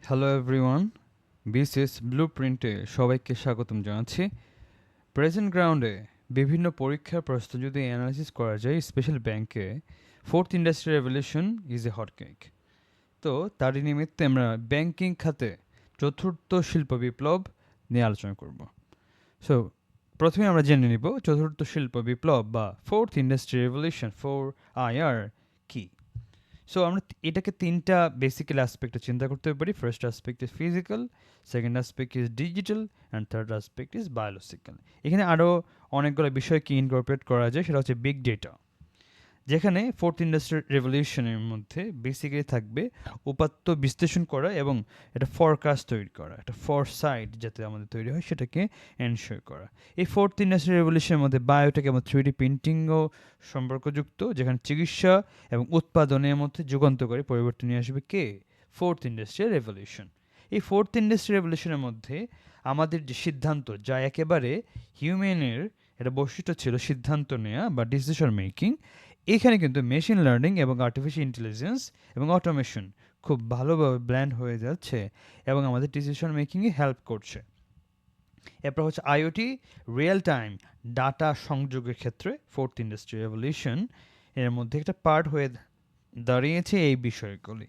Hello everyone, BCS ব্লুপ্রিন্টে সবাইকে স্বাগতম জানাচ্ছি। প্রেজেন্ট গ্রাউন্ডে বিভিন্ন পরীক্ষার প্রশ্ন যদি অ্যানালাইসিস করা যায়, স্পেশাল ব্যাংকে fourth industry revolution is a hot cake. তো তারই নিমিত্তে আমরা ব্যাংকিং খাতে চতুর্থ শিল্প বিপ্লব নিয়ে আলোচনা করব। সো প্রথমে আমরা জেনে নিব চতুর্থ শিল্প বিপ্লব বা ফোর্থ ইন্ডাস্ট্রি রেভলিউশন, 4IR কি। সো আমরা এটাকে তিনটা বেসিক্যাল অ্যাসপেক্টে চিন্তা করতে পারি। First aspect is physical, second aspect is digital, and third aspect is biological. এখানে আরও অনেকগুলো বিষয়কে ইনকর্পোরেট করা যায়, সেটা হচ্ছে বিগ ডেটা, যেখানে ফোর্থ ইন্ডাস্ট্রিয়াল রেভলিউশনের মধ্যে বেসিক্যালি থাকবে উপাত্ত বিশ্লেষণ করা এবং একটা ফরকাস্ট তৈরি করা, একটা ফরসাইট যাতে আমাদের তৈরি হয় সেটাকে এনশিওর করা। এই ফোর্থ ইন্ডাস্ট্রিয়াল রেভলিউশনের মধ্যে বায়োটেক এবং 3D প্রিন্টিংও সম্পর্কযুক্ত, যেখানে চিকিৎসা এবং উৎপাদনের মধ্যে যুগান্তকারী পরিবর্তন নিয়ে আসবে কে? Fourth industrial revolution. এই ফোর্থ ইন্ডাস্ট্রিয়াল রেভলিউশনের মধ্যে আমাদের যে সিদ্ধান্ত, যা একেবারে হিউম্যানের একটা বৈশিষ্ট্য ছিল সিদ্ধান্ত নেওয়া বা ডিসিশন মেকিং, এখানে কিন্তু মেশিন লার্নিং এবং আর্টিফিশিয়াল ইন্টেলিজেন্স এবং অটোমেশন খুব ভালোভাবে ব্ল্যান্ড হয়ে যাচ্ছে এবং আমাদের ডিসিশন মেকিংয়ে হেল্প করছে। এরপর হচ্ছে আইওটি, রিয়েল টাইম ডাটা সংযোগের ক্ষেত্রে ফোর্থ ইন্ডাস্ট্রি রেভলিউশন এর মধ্যে একটা পার্ট হয়ে দাঁড়িয়েছে এই বিষয়গুলি।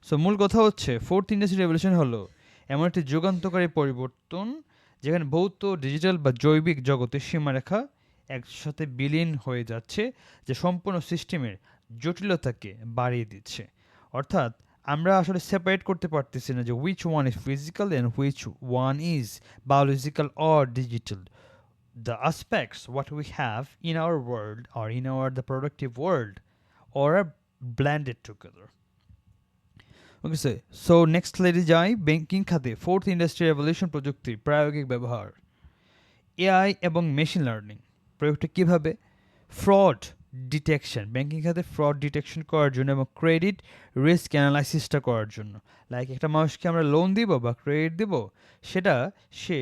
সো মূল কথা হচ্ছে ফোর্থ ইন্ডাস্ট্রি রেভলিউশন হলো এমন একটি যুগান্তকারী পরিবর্তন যেখানে ভৌত, ডিজিটাল বা জৈবিক জগতের সীমারেখা একসাথে বিলীন হয়ে যাচ্ছে, যে সম্পূর্ণ সিস্টেমের জটিলতাকে বাড়িয়ে দিচ্ছে। অর্থাৎ আমরা আসলে সেপারেট করতে পারতেছি না যে which one is physical and which one is biological or digital. The aspects what we have in our world or in our the productive world or are blended together. Okay sir, so next স্লাইডে যাই। Banking খাতে fourth industry revolution প্রযুক্তির প্রায়োগিক ব্যবহার। AI এবং machine learning প্রয়োগটা কীভাবে? Fraud detection, banking খাতে fraud detection করার জন্য এবং ক্রেডিট রিস্ক অ্যানালাইসিসটা করার জন্য। লাইক একটা মানুষকে আমরা লোন দিব বা ক্রেডিট দিব, সেটা সে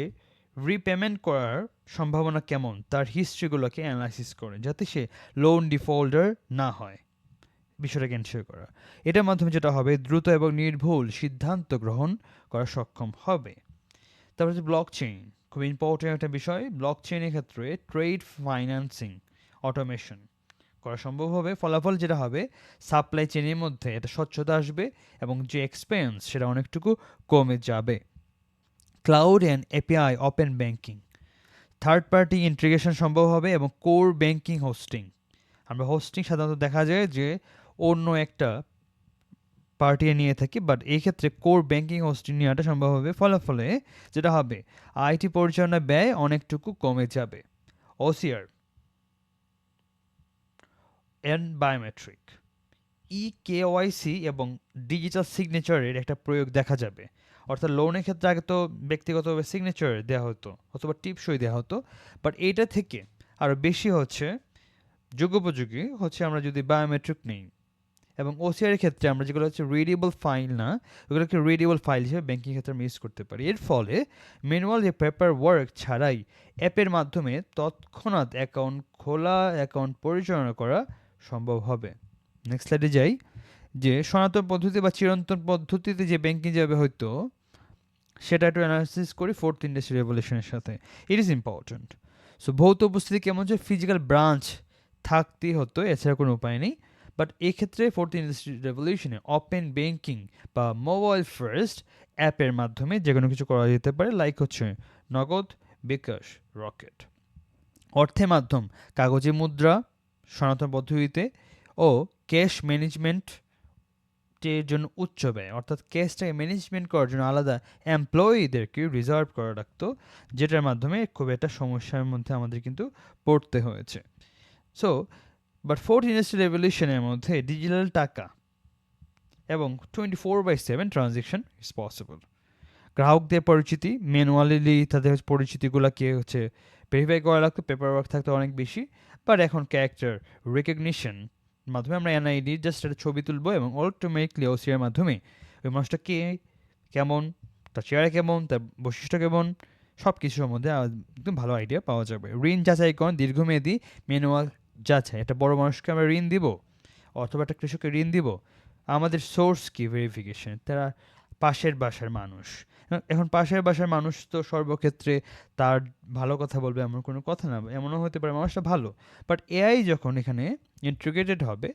রিপেমেন্ট করার সম্ভাবনা কেমন তার হিস্ট্রিগুলোকে অ্যানালাইসিস করে, যাতে সে লোন ডিফল্টার না হয়, বিষয়টাকে এনশিওর করা। এটার মাধ্যমে যেটা হবে, দ্রুত এবং নির্ভুল সিদ্ধান্ত গ্রহণ করা সক্ষম হবে। তারপর হচ্ছে ব্লক চেইন, খুব ইম্পর্টেন্ট একটা বিষয়। ব্লক চেইনের ক্ষেত্রে ট্রেড ফাইন্যান্সিং অটোমেশন করা সম্ভব হবে। ফলাফল যেটা হবে, সাপ্লাই চেইনের মধ্যে একটা স্বচ্ছতা আসবে এবং যে এক্সপেন্স সেটা অনেকটুকু কমে যাবে। Cloud and API open banking, third party integration সম্ভব হবে এবং কোর ব্যাংকিং হোস্টিং। আমরা হোস্টিং সাধারণত দেখা যায় যে অন্য একটা পার্টি নিয়ে থাকি, বাট এই ক্ষেত্রে কোর ব্যাংকিং হোস্টিং নেওয়াটা সম্ভব হবে। ফলাফলে যেটা হবে, আইটি পরিচালনা ব্যয় অনেকটুকু কমে যাবে। ওসিআর এন্ড বায়োমেট্রিক, কেওয়াইসি এবং ডিজিটাল সিগনেচারের একটা প্রয়োগ দেখা যাবে। অর্থাৎ লোনের ক্ষেত্রে আগে তো ব্যক্তিগতভাবে সিগনেচার দেওয়া হতো অথবা টিপসই দেওয়া হতো, বাট এইটা থেকে আরও বেশি হচ্ছে যুগোপযোগী হচ্ছে আমরা যদি বায়োমেট্রিক নেই। এবং ওসিআর এর ক্ষেত্রে আমরা যেগুলো হচ্ছে রিডেবল ফাইল না, ওগুলোকে রিডেবল ফাইল হিসেবে ব্যাংকিং ক্ষেত্রে আমরা ইউজ করতে পারি। এর ফলে ম্যানুয়াল যে পেপার ওয়ার্ক ছাড়াই অ্যাপের মাধ্যমে তৎক্ষণাৎ অ্যাকাউন্ট খোলা, অ্যাকাউন্ট পরিচালনা করা সম্ভব হবে। নেক্সট স্লাইডে যাই। যে সনাতন পদ্ধতি বা চিরন্তন পদ্ধতিতে যে ব্যাংকিং যাবে হয়তো, সেটা একটু অ্যানালিসিস করি ফোর্থ ইন্ডাস্ট্রি রেভলিউশনের সাথে। It is important. সো ভৌত উপস্থিতি কেমন, যে ফিজিক্যাল ব্রাঞ্চ থাকতেই হতো, এছাড়া কোনো উপায় নেই। বাট এই ক্ষেত্রে ফোর্থ ইন্ডাস্ট্রি রেভলিউশনে ওপেন ব্যাংকিং বা মোবাইল ফার্স্ট অ্যাপের মাধ্যমে যে কোনো কিছু করা যেতে পারে, লাইক হচ্ছে নগদ, বিকাশ, রকেট। অর্থের মাধ্যম, কাগজে মুদ্রা সনাতন পদ্ধতিতে, ও ক্যাশ ম্যানেজমেন্ট এর জন্য উচ্চ ব্যয়, অর্থাৎ ক্যাশটাকে ম্যানেজমেন্ট করার জন্য আলাদা এমপ্লয়িদেরকে রিজার্ভ করা রাখতো, যেটার মাধ্যমে খুব একটা সমস্যার মধ্যে আমাদের কিন্তু পড়তে হয়েছে। সো বাট ফোর্থ ইন্ডাস্ট্রিয়াল রেভলিউশনের মধ্যে ডিজিটাল টাকা এবং 24/7 ট্রানজেকশন ইজ পসিবল। গ্রাহকদের পরিচিতি, ম্যানুয়ালি তাদের পরিচিতিগুলোকে হচ্ছে ভেরিফাই করা লাগতো, পেপার ওয়ার্ক থাকতো অনেক বেশি। বাট এখন ক্যারেক্টার রেকগনিশন মাধ্যমে আমরা এনআইডি জাস্ট একটা ছবি তুলবো এবং অটোমেটিকলি ওসিআর মাধ্যমে ওই মানুষটা কে, কেমন, তার চেহারা কেমন, তার বৈশিষ্ট্য কেমন, সব কিছু সম্বন্ধে একদম ভালো আইডিয়া পাওয়া যাবে। ঋণ যাচাইকরণ, দীর্ঘমেয়াদী ম্যানুয়াল যাচাই, একটা বড় মানুষকে আমরা ঋণ দিব অথবা একটা কৃষককে ঋণ দিব, আমাদের সোর্স কি ভেরিফিকেশন, তারা পাশের বাসার মানুষ। এখন পাশের বাসার মানুষ তো সর্বক্ষেত্রে তার ভালো কথা বলবে এমন কোনো কথা না, এমনও হতে পারে মানুষটা ভালো, বাট এআই যখন এখানে ইন্টিগ্রেটেড হবে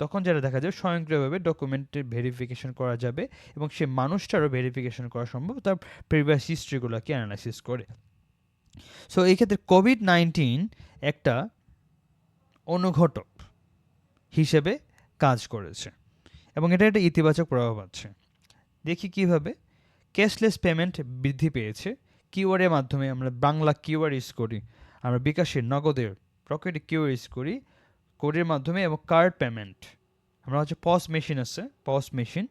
তখন যেটা দেখা যাবে স্বয়ংক্রিয়ভাবে ডকুমেন্টের ভেরিফিকেশন করা যাবে এবং সে মানুষটারও ভেরিফিকেশন করা সম্ভব তার প্রিভিয়াস হিস্ট্রিগুলোকে অ্যানালাইসিস করে। সো এই ক্ষেত্রে কোভিড-19 একটা অনুঘটক হিসেবে কাজ করেছে এবং এটা একটা ইতিবাচক প্রভাব আছে। দেখি কিভাবে ক্যাশলেস পেমেন্ট বৃদ্ধি পেয়েছে কিউআরের মাধ্যমে। আমরা বাংলা কিউআর ইউজ করি, আমরা বিকাশের নগদের রকেটে কিউআর ইউজ করি কোডের মাধ্যমে, এবং কার্ড পেমেন্ট আমরা হচ্ছে পস মেশিন আছে, পস মেশিন,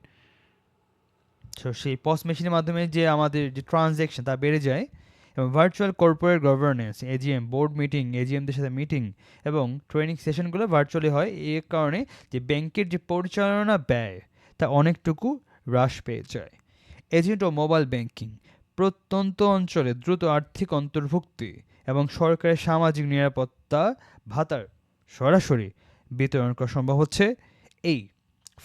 সো সেই পস মেশিনের মাধ্যমে যে আমাদের যে ট্রানজ্যাকশন তা বেড়ে যায়, এবং virtual corporate governance, AGM, board meeting, এজিএমদের সাথে মিটিং এবং ট্রেনিং সেশনগুলো ভার্চুয়ালি হয়। এর কারণে যে ব্যাংকের যে পরিচালনা ব্যয় তা অনেকটুকু হ্রাস পেয়ে যায়। এজেন্ট ও মোবাইল ব্যাংকিং, প্রত্যন্ত অঞ্চলে দ্রুত আর্থিক অন্তর্ভুক্তি এবং সরকারের সামাজিক নিরাপত্তা ভাতার সরাসরি বিতরণ করা সম্ভব হচ্ছে এই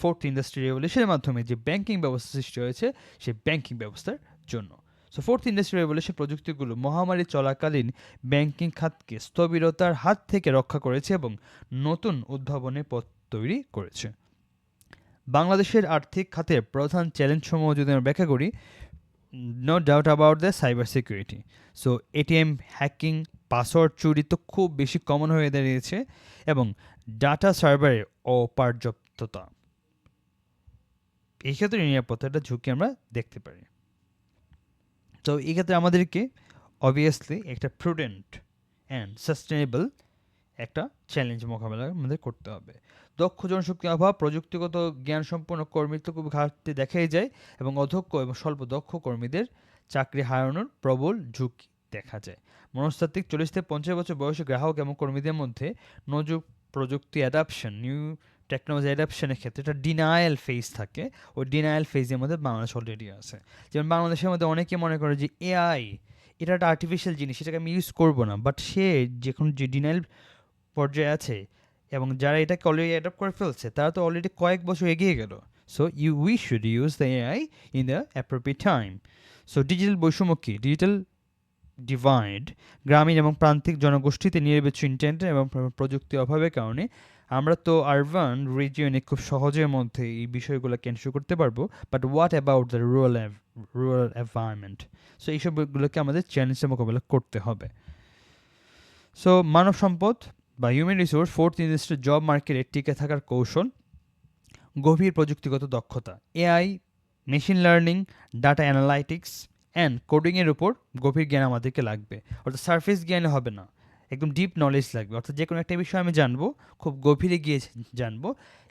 ফোর্থ ইন্ডাস্ট্রি রেভলিউশনের মাধ্যমে। যে ব্যাংকিং ব্যবস্থা সৃষ্টি হয়েছে সেই ব্যাংকিং ব্যবস্থার জন্য। সো ফোর্থ ইন্ডাস্ট্রি রেভলিউশন প্রযুক্তিগুলো মহামারী চলাকালীন ব্যাংকিং খাতকে স্থবিরতার হাত থেকে রক্ষা করেছে এবং নতুন উদ্ভাবনের পথ তৈরি করেছে। বাংলাদেশের আর্থিক খাতের প্রধান চ্যালেঞ্জসমূহ যদি আমরা ব্যাখ্যা করি, no doubt about the cyber security. So ATM hacking, password চুরি তো খুব বেশি কমন হয়ে দাঁড়িয়েছে, এবং ডাটা সার্ভারের অপর্যাপ্ততা, এই ক্ষেত্রে নিরাপত্তাটা ঝুঁকি আমরা দেখতে পারি। তো এই ক্ষেত্রে আমাদেরকে অবভিয়াসলি একটা প্রুডেন্ট অ্যান্ড সাস্টেনেবল একটা চ্যালেঞ্জ মোকাবেলা আমাদের করতে হবে। দক্ষ জনশক্তির অভাব, প্রযুক্তিগত জ্ঞান সম্পন্ন কর্মীর তো খুব ঘাটতি দেখাই যায়, এবং অদক্ষ এবং স্বল্প দক্ষ কর্মীদের চাকরি হারানোর প্রবল ঝুঁকি দেখা যায়। মনস্তাত্ত্বিক 40 থেকে 50 বছর বয়সী গ্রাহক এবং কর্মীদের মধ্যে নজুক প্রযুক্তি অ্যাডাপশন, নিউ টেকনোলজি অ্যাডাপশনের ক্ষেত্রে একটা ডিনায়াল ফেজ থাকে। ওই ডিনায়াল ফেজের মধ্যে বাংলাদেশ অলরেডি আছে। যেমন বাংলাদেশের মধ্যে অনেকে মনে করে যে এআই এটা একটা আর্টিফিশিয়াল জিনিস, এটাকে আমি ইউজ করবো না, বাট সে যখন যে ডিনায়াল পর্যায়ে আছে এবং যারা এটাকে অলরেডি অ্যাডপ্ট করে ফেলছে তারা তো অলরেডি কয়েক বছর এগিয়ে গেল। So we should use the AI in the appropriate time. So digital বৈষম্য কি? ডিজিটাল ডিভাইড, গ্রামীণ এবং প্রান্তিক জনগোষ্ঠীতে নিরবেচ্ছ ইন্টারনেট এবং প্রযুক্তির অভাবের কারণে আমরা তো আরবান রিজিয়নে খুব সহজের মধ্যে এই বিষয়গুলো ক্যান্সেল করতে পারবো, but what about the rural environment? So এইসবগুলোকে আমাদের চ্যালেঞ্জের মোকাবেলা করতে হবে। সো মানব সম্পদ বা human resource, fourth industry job মার্কেটে টিকে থাকার কৌশল, গভীর প্রযুক্তিগত দক্ষতা, AI, machine learning, data analytics and কোডিংয়ের উপর গভীর জ্ঞান আমাদেরকে লাগবে। অর্থাৎ সারফেস জ্ঞানে হবে না, একদম ডিপ নলেজ লাগবে। অর্থাৎ যে কোনো একটা বিষয় আমি জানবো, খুব গভীরে গিয়ে জানবো,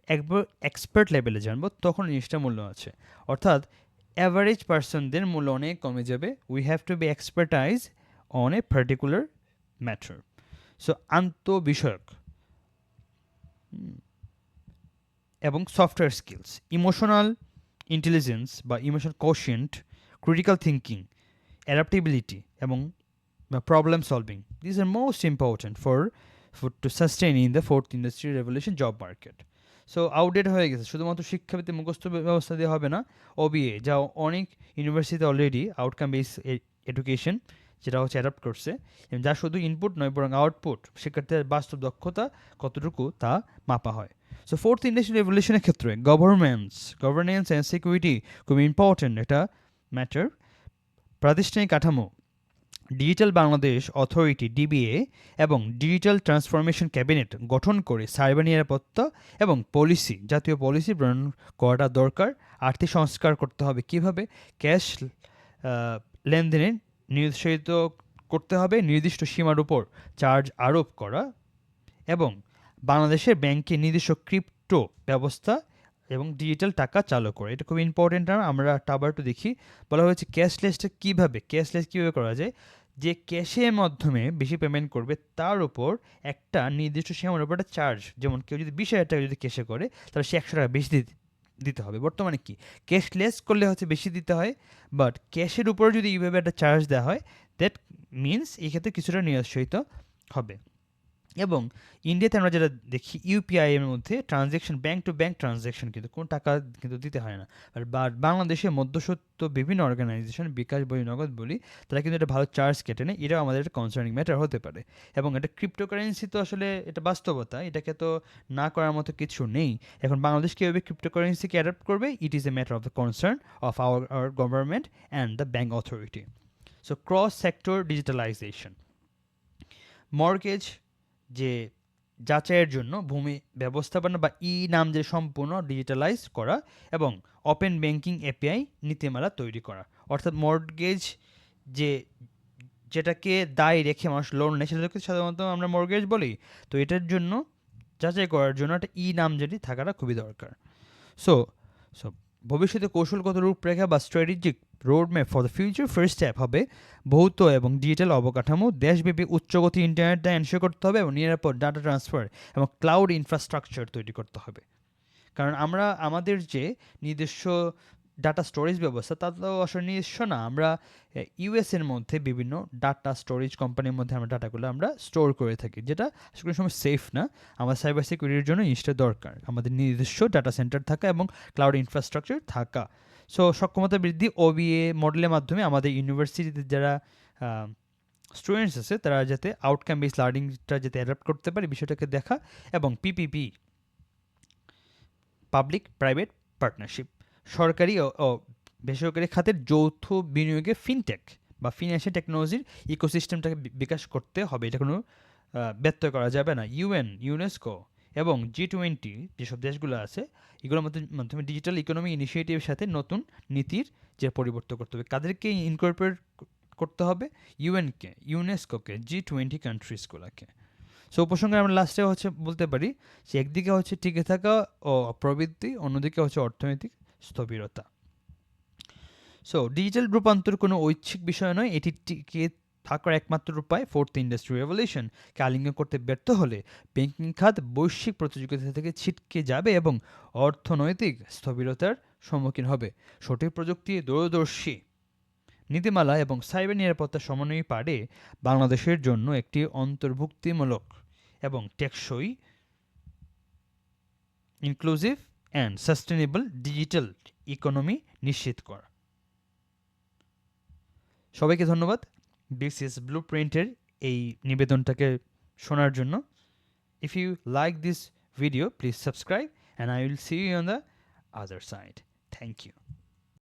একবার এক্সপার্ট লেভেলে জানবো, তখন জিনিসটা মূল্য আছে। অর্থাৎ অ্যাভারেজ পার্সনদের মূল্য অনেক কমে যাবে। We have to be expertise on a particular matter. So আন্তঃবিষয়ক এবং সফটওয়্যার স্কিলস, ইমোশনাল ইন্টেলিজেন্স বা emotional quotient, critical thinking, adaptability এবং problem solving, this are most important for to sustain in the fourth industry revolution job market. So outdate হয়ে গেছে, শুধুমাত্র শিক্ষাবৃত্তি মুখস্থ ব্যবস্থা দিয়ে হবে না। ওবিএ, যা অনেক ইউনিভার্সিটিতে অলরেডি আউটকাম বেস এডুকেশন যেটা হচ্ছে অ্যাডাপ্ট করছে, এবং যা শুধু ইনপুট নয় বরং আউটপুট, শিক্ষার্থীর বাস্তব দক্ষতা কতটুকু তা মাপা হয়। সো ফোর্থ ইন্ডাস্ট্রি রেভলিউশনের ক্ষেত্রে গভর্নেন্স অ্যান্ড সিকিউরিটি খুব ইম্পর্টেন্ট একটা ম্যাটার। প্রাতিষ্ঠানিক কাঠামো, ডিজিটাল বাংলাদেশ অথরিটি ডিবিএ এবং ডিজিটাল ট্রান্সফরমেশন ক্যাবিনেট গঠন করে সাইবার নিরাপত্তা এবং পলিসি, জাতীয় পলিসি প্রণয়ন করাটা দরকার। আর্থিক সংস্কার করতে হবে, কিভাবে ক্যাশ লেনদেনে নিরুৎসাহিত করতে হবে, নির্দিষ্ট সীমার উপর চার্জ আরোপ করা, এবং বাংলাদেশের ব্যাংকে নিজস্ব ক্রিপ্টো ব্যবস্থা এবং ডিজিটাল টাকা চালু করে। এটা খুব ইম্পর্টেন্ট। আমরা আবার একটু দেখি, বলা হয়েছে ক্যাশলেস কীভাবে করা যায়। যে ক্যাশের মাধ্যমে বেশি পেমেন্ট করবে তার উপর একটা নির্দিষ্ট সীমার উপর একটা চার্জ, যেমন কেউ যদি 20,000 টাকা যদি ক্যাশে করে তাহলে সে 100 টাকা বেশি দিতে হবে। বর্তমানে কি ক্যাশলেস করলে হচ্ছে বেশি দিতে হয়, বাট ক্যাশের উপর যদি এইভাবে একটা চার্জ দেওয়া হয়, দ্যাট মিনস এই ক্ষেত্রে কিছুটা নিরুৎসাহিত হবে। এবং ইন্ডিয়াতে আমরা যেটা দেখি ইউপিআই এর মধ্যে transaction bank to bank transaction কিন্তু কোনো টাকা কিন্তু দিতে হয় না। আর বাংলাদেশে মধ্যস্বত্ব বিভিন্ন অর্গানাইজেশন বিকাশ বলি নগদ বলি তারা কিন্তু এটা ভালো চার্জ কেটে নেয়, এটাও আমাদের একটা কনসার্নিং ম্যাটার হতে পারে। এবং এটা ক্রিপ্টোকারেন্সি তো আসলে এটা বাস্তবতা, এটাকে তো না করার মতো কিছু নেই। এখন বাংলাদেশ কীভাবে ক্রিপ্টোকারেন্সিকে অ্যাডাপ্ট করবে, it is a matter of the concern of our government and the bank authority. So cross sector digitalization, mortgage যে যাচাইয়ের জন্য ভূমি ব্যবস্থাপনা বা নাম যে সম্পূর্ণ ডিজিটালাইজ করা এবং ওপেন ব্যাংকিং এপিআই নীতিমালা তৈরি করা। অর্থাৎ মর্গেজ যে যেটাকে দায় রেখে মানুষ লোন নেয় সেটাকে সাধারণত আমরা মর্গেজ বলি। তো এটার জন্য যাচাই করার জন্য একটা নাম যেটি থাকাটা খুবই দরকার। সো সো ভবিষ্যতে কৌশলগত রূপরেখা বা strategic roadmap for the future first step হবে ভৌত এবং ডিজিটাল অবকাঠামো, দেশব্যাপী উচ্চগতি ইন্টারনেটটা এনশিওর করতে হবে এবং নিরাপদ ডাটা ট্রান্সফার এবং ক্লাউড ইনফ্রাস্ট্রাকচার তৈরি করতে হবে। কারণ আমরা আমাদের যে নিজস্ব ডাটা স্টোরেজ ব্যবস্থা তা তো আসলে নিজস্ব না, আমরা ইউএসের মধ্যে বিভিন্ন ডাটা স্টোরেজ কোম্পানির মধ্যে আমরা ডাটাগুলো আমরা স্টোর করে থাকি, যেটা আসলে সময় সেফ না। আমাদের সাইবার সিকিউরিটির জন্য জিনিসটা দরকার, আমাদের নিজস্ব ডাটা সেন্টার থাকা এবং ক্লাউড ইনফ্রাস্ট্রাকচার থাকা। সো সক্ষমতা বৃদ্ধি ওবিএ মডেলের মাধ্যমে আমাদের ইউনিভার্সিটিতে যারা স্টুডেন্টস আছে তারা যাতে আউটকাম বেস লার্নিংটা যাতে অ্যাডাপ্ট করতে পারে বিষয়টাকে দেখা, এবং পিপিপি পাবলিক প্রাইভেট পার্টনারশিপ, সরকারি ও বেসরকারি খাতের যৌথ বিনিয়োগে ফিনটেক বা ফিনান্সিয়াল টেকনোলজির ইকোসিস্টেমটাকে বিকাশ করতে হবে, এটা কোনো ব্যত্যয় করা যাবে না। ইউনেস্কো এবং G20 যেসব দেশগুলো আছে এগুলোর মাধ্যমে ডিজিটাল ইকোনমি ইনিশিয়েটিভের সাথে নতুন নীতির যে পরিবর্তন করতে হবে, কাদেরকে ইনকর্পোরেট করতে হবে, ইউনেস্কোকে, G20 কান্ট্রিজগুলোকে। সো উপসংহারে আমরা লাস্টে বলতে পারি যে একদিকে টিকে থাকা ও প্রবৃদ্ধি, অন্যদিকে অর্থনৈতিক স্থবিরতা। সো ডিজিটাল রূপান্তর কোনো ঐচ্ছিক বিষয় নয়, এটি টিকে থাকার একমাত্র উপায়। ফোর্থ ইন্ডাস্ট্রিয়াল রেভলিউশনকে আলিঙ্গন করতে ব্যর্থ হলে ব্যাংকিং খাত বৈশ্বিক প্রতিযোগিতা থেকে ছিটকে যাবে এবং অর্থনৈতিক স্থবিরতার সম্মুখীন হবে। সঠিক প্রযুক্তি, দূরদর্শী নীতিমালা এবং সাইবার নিরাপত্তা সমন্বয় পারে বাংলাদেশের জন্য একটি অন্তর্ভুক্তিমূলক এবং টেকসই, inclusive and sustainable digital economy নিশ্চিত করা। সবাইকে ধন্যবাদ BCS ব্লুপ্রিন্টের এই নিবেদনটাকে শোনার জন্য। If you like this video, please subscribe and I will see you on the other side. Thank you.